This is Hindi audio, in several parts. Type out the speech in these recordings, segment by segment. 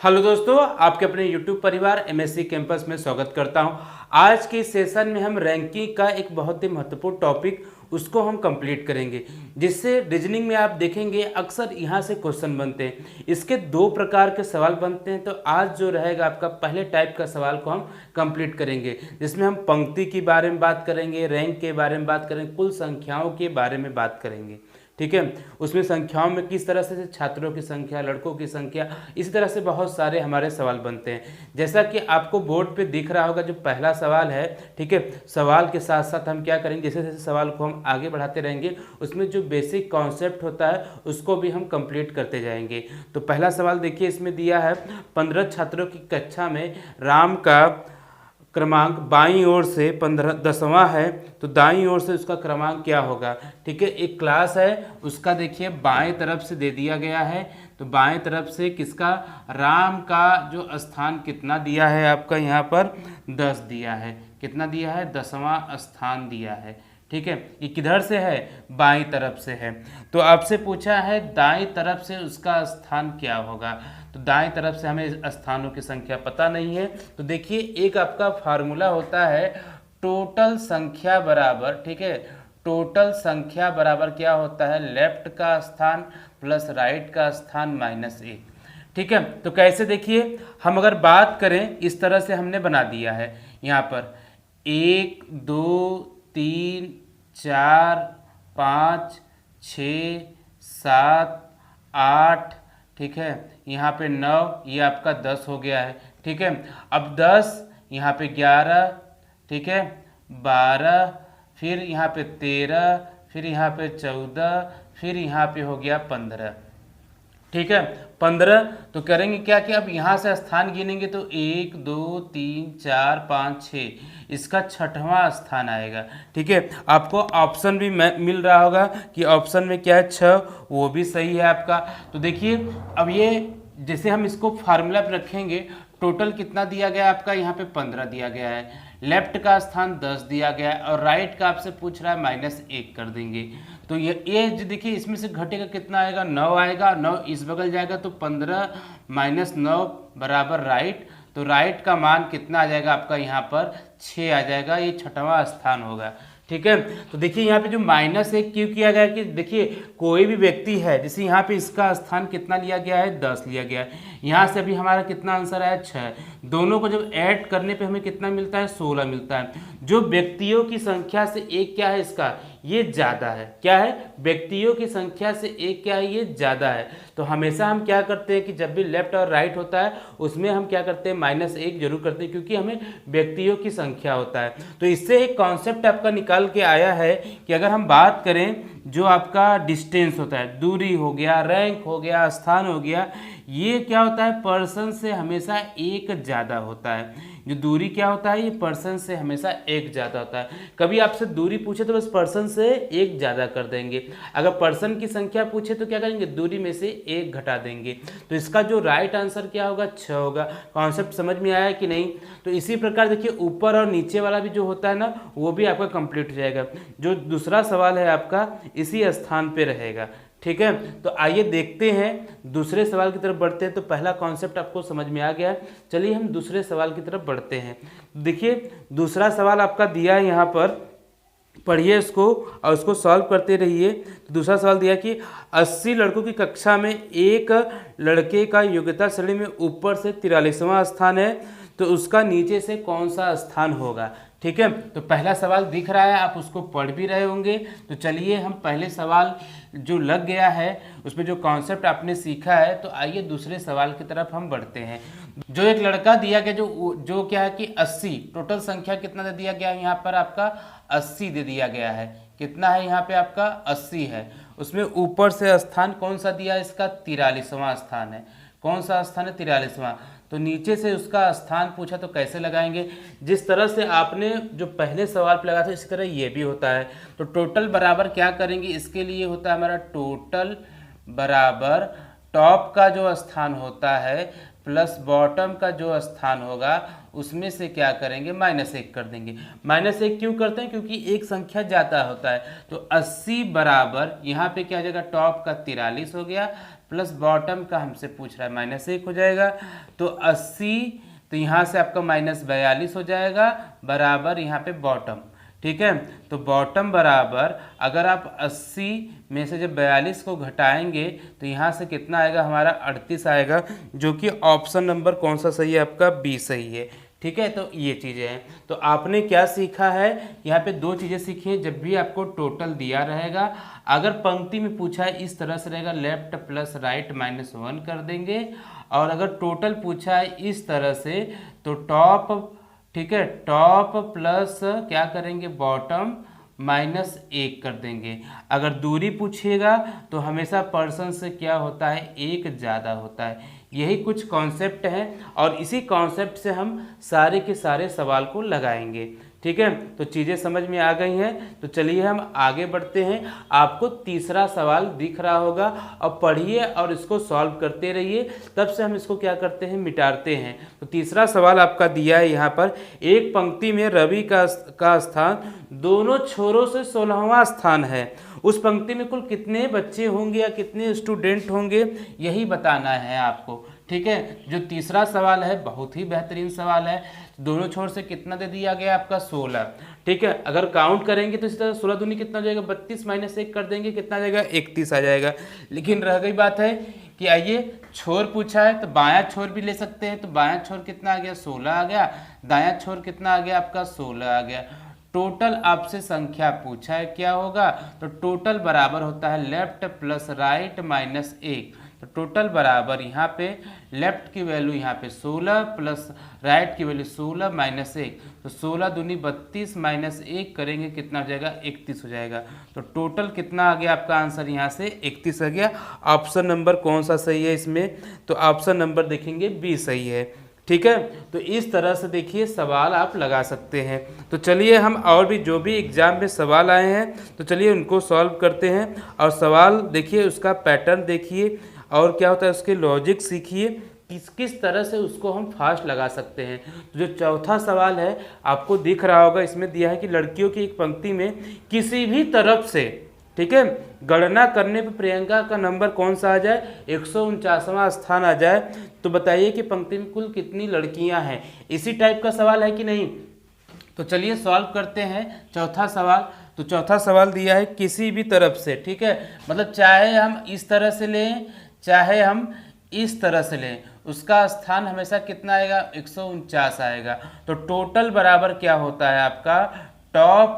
हेलो दोस्तों, आपके अपने YouTube परिवार MSc कैंपस में स्वागत करता हूं। आज के सेशन में हम रैंकिंग का एक बहुत ही महत्वपूर्ण टॉपिक उसको हम कंप्लीट करेंगे, जिससे रीजनिंग में आप देखेंगे अक्सर यहाँ से क्वेश्चन बनते हैं। इसके दो प्रकार के सवाल बनते हैं। तो आज जो रहेगा आपका पहले टाइप का सवाल को हम कंप्लीट करेंगे, जिसमें हम पंक्ति के बारे में बात करेंगे, रैंक के बारे में बात करेंगे, कुल संख्याओं के बारे में बात करेंगे। ठीक है, उसमें संख्याओं में किस तरह से छात्रों की संख्या, लड़कों की संख्या, इसी तरह से बहुत सारे हमारे सवाल बनते हैं। जैसा कि आपको बोर्ड पे दिख रहा होगा जो पहला सवाल है, ठीक है, सवाल के साथ साथ हम क्या करेंगे, जैसे जैसे सवाल को हम आगे बढ़ाते रहेंगे उसमें जो बेसिक कॉन्सेप्ट होता है उसको भी हम कंप्लीट करते जाएंगे। तो पहला सवाल देखिए, इसमें दिया है 15 छात्रों की कक्षा में राम का क्रमांक बाईं ओर से 10वां है, तो दाईं ओर से उसका क्रमांक क्या होगा। ठीक है, एक क्लास है उसका देखिए बाएं तरफ से दे दिया गया है। तो बाएं तरफ से किसका, राम का जो स्थान कितना दिया है आपका यहाँ पर 10 दिया है। कितना दिया है, 10वां स्थान दिया है। ठीक है, ये किधर से है, बाईं तरफ से है। तो आपसे पूछा है दाईं तरफ से उसका स्थान क्या होगा। तो दाईं तरफ से हमें स्थानों की संख्या पता नहीं है। तो देखिए एक आपका फार्मूला होता है टोटल संख्या बराबर, ठीक है, टोटल संख्या बराबर क्या होता है, लेफ्ट का स्थान प्लस राइट का स्थान -1। ठीक है, तो कैसे देखिए, हम अगर बात करें इस तरह से हमने बना दिया है यहाँ पर 1 2 3 4 5 6 7 8, ठीक है, यहाँ पे 9, ये आपका 10 हो गया है। ठीक है, अब 10, यहाँ पे 11, ठीक है, 12, फिर यहाँ पे 13, फिर यहाँ पे 14, फिर यहाँ पे हो गया 15। ठीक है, 15। तो करेंगे क्या कि अब यहाँ से स्थान गिनेंगे तो 1 2 3 4 5 6, इसका 6वां स्थान आएगा। ठीक है, आपको ऑप्शन भी मिल रहा होगा कि ऑप्शन में क्या है 6, वो भी सही है आपका। तो देखिए अब ये जैसे हम इसको फार्मूला पे रखेंगे, टोटल कितना दिया गया है आपका, यहाँ पे 15 दिया गया है, लेफ्ट का स्थान 10 दिया गया है और राइट का आपसे पूछ रहा है -1 कर देंगे। तो ये जो देखिए इसमें से घटेगा कितना आएगा, 9 आएगा, 9 इस बगल जाएगा तो 15 -9 बराबर राइट। तो राइट का मान कितना आ जाएगा आपका यहाँ पर 6 आ जाएगा, ये 6वां स्थान होगा। ठीक है, तो देखिए यहाँ पे जो -1 क्यों किया गया कि देखिए कोई भी व्यक्ति है, जैसे यहाँ पे इसका स्थान कितना लिया गया है, 10 लिया गया है, यहाँ से अभी हमारा कितना आंसर आया 6, दोनों को जब ऐड करने पे हमें कितना मिलता है, 16 मिलता है। जो व्यक्तियों की संख्या से एक क्या है इसका, ये ज़्यादा है। क्या है, व्यक्तियों की संख्या से एक क्या है, ये ज़्यादा है। तो हमेशा हम क्या करते हैं कि जब भी लेफ्ट और राइट होता है उसमें हम क्या करते हैं, -1 जरूर करते हैं, क्योंकि हमें व्यक्तियों की संख्या होता है। तो इससे एक कॉन्सेप्ट आपका निकाल के आया है कि अगर हम बात करें जो आपका डिस्टेंस होता है, दूरी हो गया, रैंक हो गया, स्थान हो गया, ये क्या होता है, पर्सन से हमेशा एक ज़्यादा होता है। जो दूरी क्या होता है, ये पर्सन से हमेशा एक ज़्यादा होता है। कभी आपसे दूरी पूछे तो बस पर्सन से एक ज़्यादा कर देंगे, अगर पर्सन की संख्या पूछे तो क्या करेंगे, दूरी में से एक घटा देंगे। तो इसका जो राइट आंसर क्या होगा, 6 होगा। कॉन्सेप्ट समझ में आया कि नहीं। तो इसी प्रकार देखिए ऊपर और नीचे वाला भी जो होता है ना, वो भी आपका कंप्लीट हो जाएगा। जो दूसरा सवाल है आपका इसी स्थान पे रहेगा। ठीक है, तो आइए देखते हैं, दूसरे सवाल की तरफ बढ़ते हैं। तो पहला कॉन्सेप्ट आपको समझ में आ गया है, चलिए हम दूसरे सवाल की तरफ बढ़ते हैं। देखिए दूसरा सवाल आपका दिया है यहाँ पर, पढ़िए इसको और उसको सॉल्व करते रहिए। तो दूसरा सवाल दिया कि 80 लड़कों की कक्षा में एक लड़के का योग्यता श्रेणी में ऊपर से 43वां स्थान है, तो उसका नीचे से कौन सा स्थान होगा। ठीक है, तो पहला सवाल दिख रहा है, आप उसको पढ़ भी रहे होंगे। तो चलिए हम पहले सवाल जो लग गया है उसमें जो कॉन्सेप्ट आपने सीखा है, तो आइए दूसरे सवाल की तरफ हम बढ़ते हैं। जो एक लड़का दिया गया जो क्या है कि 80, टोटल संख्या कितना दे दिया गया है यहाँ पर आपका 80 दे दिया गया है। कितना है यहाँ पे आपका 80 है, उसमें ऊपर से स्थान कौन सा दिया है, इसका 43वां स्थान है। कौन सा स्थान है, 43वां। तो नीचे से उसका स्थान पूछा तो कैसे लगाएंगे, जिस तरह से आपने जो पहले सवाल पे लगा था इसी तरह ये भी होता है। तो टोटल बराबर क्या करेंगे, इसके लिए होता है हमारा टोटल बराबर टॉप का जो स्थान होता है प्लस बॉटम का जो स्थान होगा उसमें से क्या करेंगे, -1 कर देंगे। -1 क्यों करते हैं, क्योंकि एक संख्या ज़्यादा होता है। तो 80 बराबर यहाँ पे क्या हो जाएगा, टॉप का 43 हो गया प्लस बॉटम का हमसे पूछ रहा है -1 हो जाएगा। तो 80, तो यहाँ से आपका -42 हो जाएगा बराबर यहाँ पे बॉटम। ठीक है, तो बॉटम बराबर अगर आप 80 में से जब 42 को घटाएंगे तो यहाँ से कितना आएगा हमारा 38 आएगा, जो कि ऑप्शन नंबर कौन सा सही है आपका, बी सही है। ठीक है, तो ये चीज़ें हैं। तो आपने क्या सीखा है, यहाँ पे 2 चीज़ें सीखी हैं। जब भी आपको टोटल दिया रहेगा, अगर पंक्ति में पूछा है इस तरह से रहेगा, लेफ्ट प्लस राइट -1 कर देंगे। और अगर टोटल पूछा है इस तरह से तो टॉप, ठीक है, टॉप प्लस क्या करेंगे, बॉटम -1 कर देंगे। अगर दूरी पूछिएगा तो हमेशा पर्सन से क्या होता है, 1 ज़्यादा होता है। यही कुछ कॉन्सेप्ट हैं और इसी कॉन्सेप्ट से हम सारे के सारे सवाल को लगाएंगे। ठीक है, तो चीज़ें समझ में आ गई हैं। तो चलिए हम आगे बढ़ते हैं। आपको तीसरा सवाल दिख रहा होगा, अब पढ़िए और इसको सॉल्व करते रहिए, तब से हम इसको क्या करते हैं, मिटाते हैं। तो तीसरा सवाल आपका दिया है यहाँ पर, एक पंक्ति में रवि का स्थान दोनों छोरों से 16वां स्थान है। उस पंक्ति में कुल कितने बच्चे होंगे या कितने स्टूडेंट होंगे, यही बताना है आपको। ठीक है, जो तीसरा सवाल है बहुत ही बेहतरीन सवाल है। दोनों छोर से कितना दे दिया गया आपका, 16। ठीक है, अगर काउंट करेंगे तो इस तरह 16 दूनी कितना हो जाएगा, 32 -1 कर देंगे, कितना आ जाएगा, 31 आ जाएगा। लेकिन रह गई बात है कि आइए, छोर पूछा है तो बायां छोर भी ले सकते हैं। तो बायां छोर कितना आ गया, 16 आ गया। दायां छोर कितना आ गया आपका, 16 आ गया। टोटल आपसे संख्या पूछा है, क्या होगा, तो टोटल बराबर होता है लेफ्ट प्लस राइट -1। तो टोटल बराबर यहाँ पे लेफ्ट की वैल्यू यहाँ पे 16 प्लस राइट की वैल्यू 16 -1, तो 16 दूनी 32 -1 करेंगे, कितना हो जाएगा, 31 हो जाएगा। तो टोटल कितना आ गया आपका आंसर, यहाँ से 31 आ गया। ऑप्शन नंबर कौन सा सही है इसमें, तो ऑप्शन नंबर देखेंगे बी सही है। ठीक है, तो इस तरह से देखिए सवाल आप लगा सकते हैं। तो चलिए हम और भी जो भी एग्जाम में सवाल आए हैं तो चलिए उनको सॉल्व करते हैं। और सवाल देखिए, उसका पैटर्न देखिए और क्या होता है उसके लॉजिक सीखिए, किस तरह से उसको हम फास्ट लगा सकते हैं। तो जो चौथा सवाल है आपको दिख रहा होगा, इसमें दिया है कि लड़कियों की एक पंक्ति में किसी भी तरफ से, ठीक है, गणना करने पर प्रियंका का नंबर कौन सा आ जाए, 149वां स्थान आ जाए। तो बताइए कि पंक्ति में कुल कितनी लड़कियां हैं। इसी टाइप का सवाल है कि नहीं, तो चलिए सॉल्व करते हैं चौथा सवाल। तो चौथा सवाल दिया है किसी भी तरफ से, ठीक है, मतलब चाहे हम इस तरह से लें चाहे हम इस तरह से लें, उसका स्थान हमेशा कितना आएगा, 149 आएगा। तो टोटल बराबर क्या होता है आपका, टॉप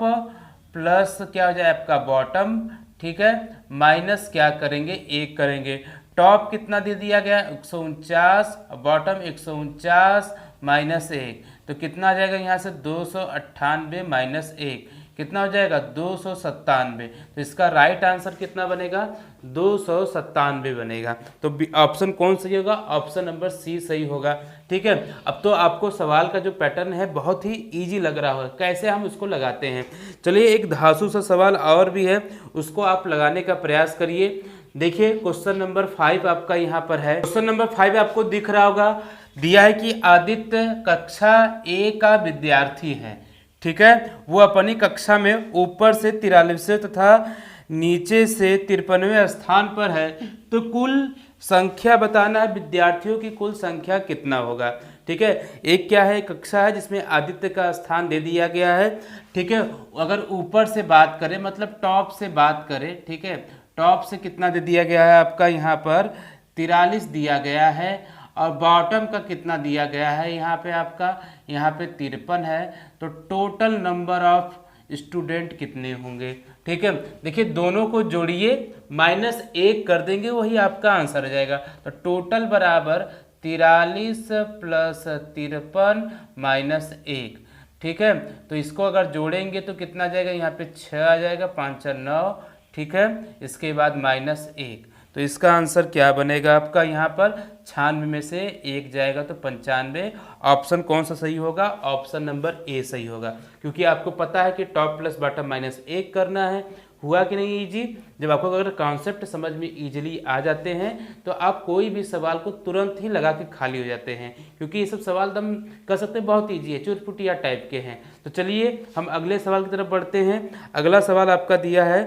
प्लस क्या हो जाए आपका बॉटम, ठीक है, माइनस क्या करेंगे, 1 करेंगे। टॉप कितना दे दिया गया, 149, बॉटम 149 -1, तो कितना आ जाएगा यहाँ से 298 -1, कितना हो जाएगा 297। तो इसका राइट आंसर कितना बनेगा, 297 बनेगा। तो ऑप्शन कौन सही होगा, ऑप्शन नंबर सी सही होगा। ठीक है, अब तो आपको सवाल का जो पैटर्न है बहुत ही इजी लग रहा होगा, कैसे हम उसको लगाते हैं। चलिए एक धांसू सा सवाल और भी है, उसको आप लगाने का प्रयास करिए। देखिए क्वेश्चन नंबर 5 आपका यहाँ पर है। क्वेश्चन नंबर 5 आपको दिख रहा होगा, दिया है कि आदित्य कक्षा ए का विद्यार्थी है, ठीक है, वो अपनी कक्षा में ऊपर से 43वें तथा नीचे से 53वें स्थान पर है। तो कुल संख्या बताना है, विद्यार्थियों की कुल संख्या कितना होगा। ठीक है, एक क्या है, कक्षा है जिसमें आदित्य का स्थान दे दिया गया है। ठीक है, अगर ऊपर से बात करें मतलब टॉप से बात करें, ठीक है, टॉप से कितना दे दिया गया है आपका यहाँ पर 43 दिया गया है, और बॉटम का कितना दिया गया है यहाँ पे आपका, यहाँ पे 53 है। तो टोटल नंबर ऑफ स्टूडेंट कितने होंगे। ठीक है, देखिए दोनों को जोड़िए, -1 कर देंगे, वही आपका आंसर हो जाएगा। तो टोटल बराबर 43 + 53 -1। ठीक है, तो इसको अगर जोड़ेंगे तो कितना आ जाएगा, यहाँ पे 6 आ जाएगा, 5 4 9, ठीक है, इसके बाद -1। तो इसका आंसर क्या बनेगा आपका, यहाँ पर 96 में से 1 जाएगा तो 95। ऑप्शन कौन सा सही होगा, ऑप्शन नंबर ए सही होगा, क्योंकि आपको पता है कि टॉप प्लस बॉटम -1 करना है। हुआ कि नहीं इजी। जब आपको अगर कॉन्सेप्ट समझ में इजीली आ जाते हैं तो आप कोई भी सवाल को तुरंत ही लगा के खाली हो जाते हैं, क्योंकि ये सब सवाल हम कर सकते हैं, बहुत ईजी है, चुटपुटिया टाइप के हैं। तो चलिए हम अगले सवाल की तरफ बढ़ते हैं। अगला सवाल आपका दिया है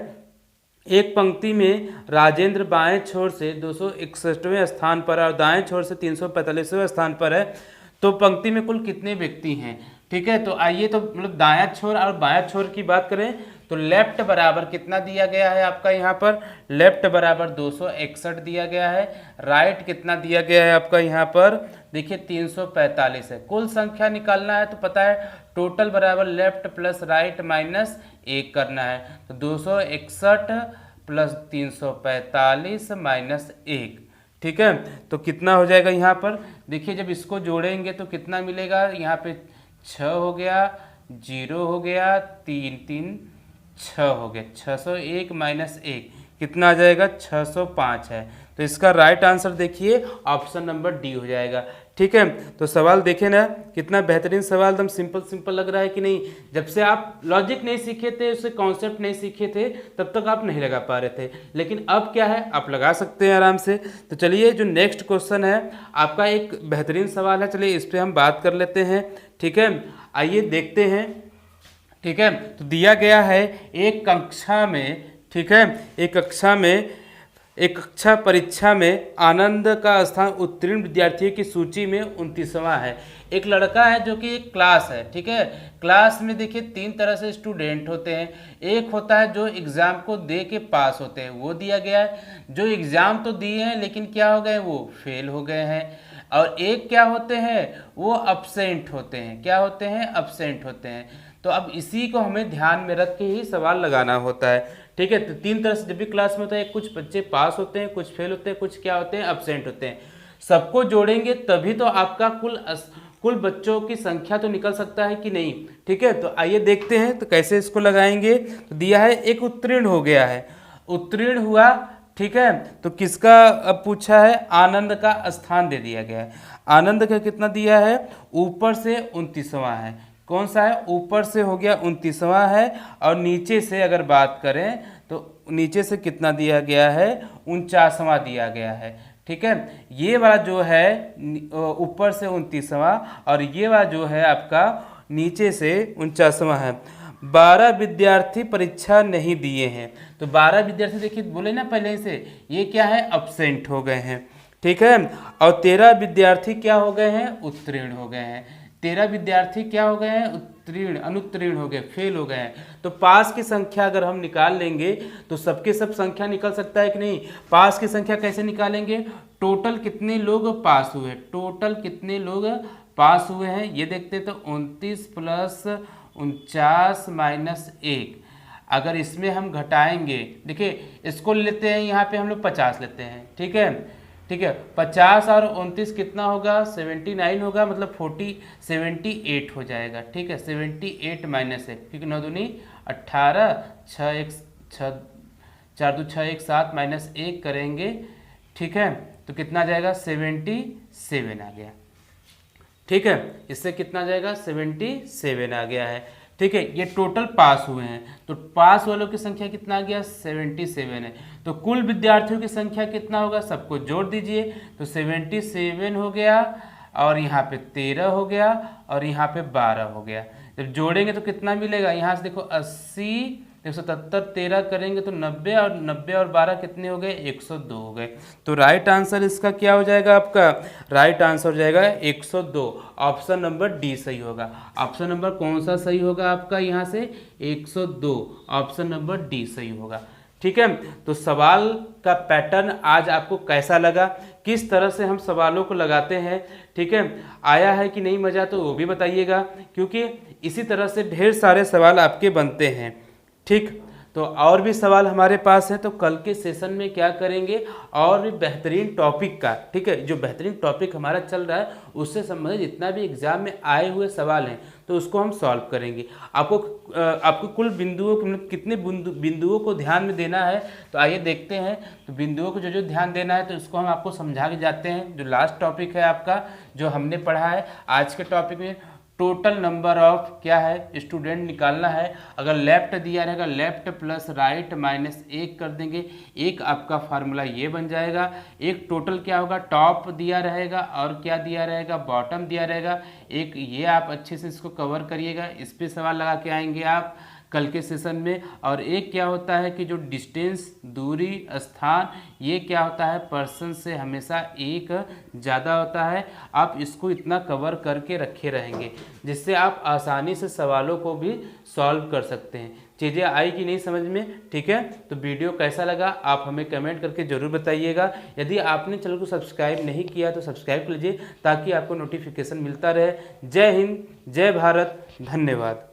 एक पंक्ति में राजेंद्र बाएं छोर से 261वें स्थान पर और दाएं छोर से 345वें स्थान पर है, तो पंक्ति में कुल कितने व्यक्ति हैं। ठीक है, तो आइए तो मतलब दायां छोर और बायां छोर की बात करें तो लेफ्ट बराबर कितना दिया गया है आपका यहाँ पर, लेफ्ट बराबर 261 दिया गया है, राइट कितना दिया गया है आपका यहाँ पर देखिए 345 है। कुल संख्या निकालना है तो पता है टोटल बराबर लेफ्ट प्लस राइट माइनस 1 करना है, तो 261 प्लस 345 माइनस 1। ठीक है, तो कितना हो जाएगा यहाँ पर देखिए, जब इसको जोड़ेंगे तो कितना मिलेगा, यहाँ पे 6 हो गया, 0 हो गया, 3 3 6 हो गया, 601 माइनस 1 कितना आ जाएगा 605 है। तो इसका राइट आंसर देखिए ऑप्शन नंबर डी हो जाएगा। ठीक है, तो सवाल देखें ना कितना बेहतरीन सवाल, एकदम सिंपल सिंपल लग रहा है कि नहीं। जब से आप लॉजिक नहीं सीखे थे, उससे कॉन्सेप्ट नहीं सीखे थे, तब तक आप नहीं लगा पा रहे थे, लेकिन अब क्या है आप लगा सकते हैं आराम से। तो चलिए जो नेक्स्ट क्वेश्चन है आपका एक बेहतरीन सवाल है, चलिए इस पर हम बात कर लेते हैं। ठीक है, आइए देखते हैं। ठीक है, तो दिया गया है एक कक्षा में, ठीक है, एक कक्षा परीक्षा में आनंद का स्थान उत्तीर्ण विद्यार्थियों की सूची में 29वां है। एक लड़का है जो कि एक क्लास है, ठीक है, क्लास में देखिए 3 तरह से स्टूडेंट होते हैं। एक होता है जो एग्जाम को दे के पास होते हैं, वो दिया गया है। जो एग्जाम तो दिए हैं लेकिन क्या हो गए, वो फेल हो गए हैं। और एक क्या होते हैं, वो अब्सेंट होते हैं। क्या होते हैं, अब्सेंट होते हैं। तो अब इसी को हमें ध्यान में रख के ही सवाल लगाना होता है। ठीक है, तो 3 तरह से जब भी क्लास में होता है, कुछ बच्चे पास होते हैं, कुछ फेल होते हैं, कुछ क्या होते हैं, अब्सेंट होते हैं। सबको जोड़ेंगे तभी तो आपका कुल बच्चों की संख्या तो निकल सकता है कि नहीं। ठीक है, तो आइए देखते हैं तो कैसे इसको लगाएंगे। तो दिया है एक उत्तीर्ण हो गया है, उत्तीर्ण हुआ, ठीक है, तो किसका अब पूछा है, आनंद का स्थान दे दिया गया है। आनंद का कितना दिया है, ऊपर से 29वां है। कौन सा है, ऊपर से हो गया 29वां है, और नीचे से अगर बात करें तो नीचे से कितना दिया गया है, 49वां दिया गया है। ठीक है, ये वाला जो है ऊपर से 29वां, और ये वाला जो है आपका नीचे से 49वां है। 12 विद्यार्थी परीक्षा नहीं दिए हैं, तो 12 विद्यार्थी देखिए बोले ना पहले से, ये क्या है, अब्सेंट हो गए हैं। ठीक है, और 13 विद्यार्थी क्या हो गए हैं, उत्तीर्ण हो गए हैं। 13 विद्यार्थी क्या हो गए हैं, उत्तीर्ण, अनुत्तीर्ण हो गए, फेल हो गए हैं। तो पास की संख्या अगर हम निकाल लेंगे तो सबके सब संख्या निकल सकता है कि नहीं। पास की संख्या कैसे निकालेंगे, टोटल कितने लोग पास हुए, टोटल कितने लोग पास हुए हैं ये देखते हैं। तो 29 प्लस 49 माइनस 1, अगर इसमें हम घटाएंगे, देखिए इसको लेते हैं यहाँ पे हम लोग 50 लेते हैं। ठीक है, ठीक है, 50 और 29 कितना होगा, 79 होगा, मतलब 78 हो जाएगा। ठीक है, 78 माइनस 1, क्योंकि 9 दूनी 18, 4 2 6 1 7 माइनस 1 करेंगे। ठीक है, तो कितना आ जाएगा, 77 आ गया। ठीक है, इससे कितना आ जाएगा, 77 आ गया है। ठीक है, ये टोटल पास हुए हैं, तो पास वालों की संख्या कितना आ गया, 77 है। तो कुल विद्यार्थियों की संख्या कितना होगा, सबको जोड़ दीजिए, तो 77 हो गया, और यहाँ पे 13 हो गया, और यहाँ पे 12 हो गया। जब जोड़ेंगे तो कितना मिलेगा, यहाँ से देखो 80, 177, 13 करेंगे तो 90, और 90 और 12 कितने हो गए, 102 हो गए। तो राइट आंसर इसका क्या हो जाएगा, आपका राइट आंसर हो जाएगा 102। ऑप्शन नंबर डी सही होगा। ऑप्शन नंबर कौन सा सही होगा आपका, यहाँ से 102, ऑप्शन नंबर डी सही होगा। ठीक है, तो सवाल का पैटर्न आज आपको कैसा लगा, किस तरह से हम सवालों को लगाते हैं, ठीक है, आया है कि नहीं मज़ा, तो वो भी बताइएगा, क्योंकि इसी तरह से ढेर सारे सवाल आपके बनते हैं। ठीक, तो और भी सवाल हमारे पास हैं, तो कल के सेशन में क्या करेंगे, और भी बेहतरीन टॉपिक का, ठीक है, जो बेहतरीन टॉपिक हमारा चल रहा है उससे संबंधित जितना भी एग्जाम में आए हुए सवाल हैं तो उसको हम सॉल्व करेंगे। आपको कुल बिंदुओं को, मतलब कितने बिंदुओं को ध्यान में देना है, तो आइए देखते हैं। तो बिंदुओं को जो ध्यान देना है तो उसको हम आपको समझा के जाते हैं। जो लास्ट टॉपिक है आपका, जो हमने पढ़ा है आज के टॉपिक में, टोटल नंबर ऑफ क्या है, स्टूडेंट निकालना है। अगर लेफ्ट दिया रहेगा, लेफ्ट प्लस राइट माइनस 1 कर देंगे, एक आपका फार्मूला ये बन जाएगा। एक टोटल क्या होगा, टॉप दिया रहेगा और क्या दिया रहेगा, बॉटम दिया रहेगा। एक ये आप अच्छे से इसको कवर करिएगा, इस पर सवाल लगा के आएंगे आप। कल के सेशन में। और एक क्या होता है कि जो डिस्टेंस, दूरी, स्थान, ये क्या होता है पर्सन से हमेशा एक ज़्यादा होता है। आप इसको इतना कवर करके रखे रहेंगे जिससे आप आसानी से सवालों को भी सॉल्व कर सकते हैं। चीज़ें आई कि नहीं समझ में? ठीक है, तो वीडियो कैसा लगा आप हमें कमेंट करके ज़रूर बताइएगा। यदि आपने चैनल को सब्सक्राइब नहीं किया तो सब्सक्राइब कर लीजिए ताकि आपको नोटिफिकेशन मिलता रहे। जय हिंद, जय भारत, धन्यवाद।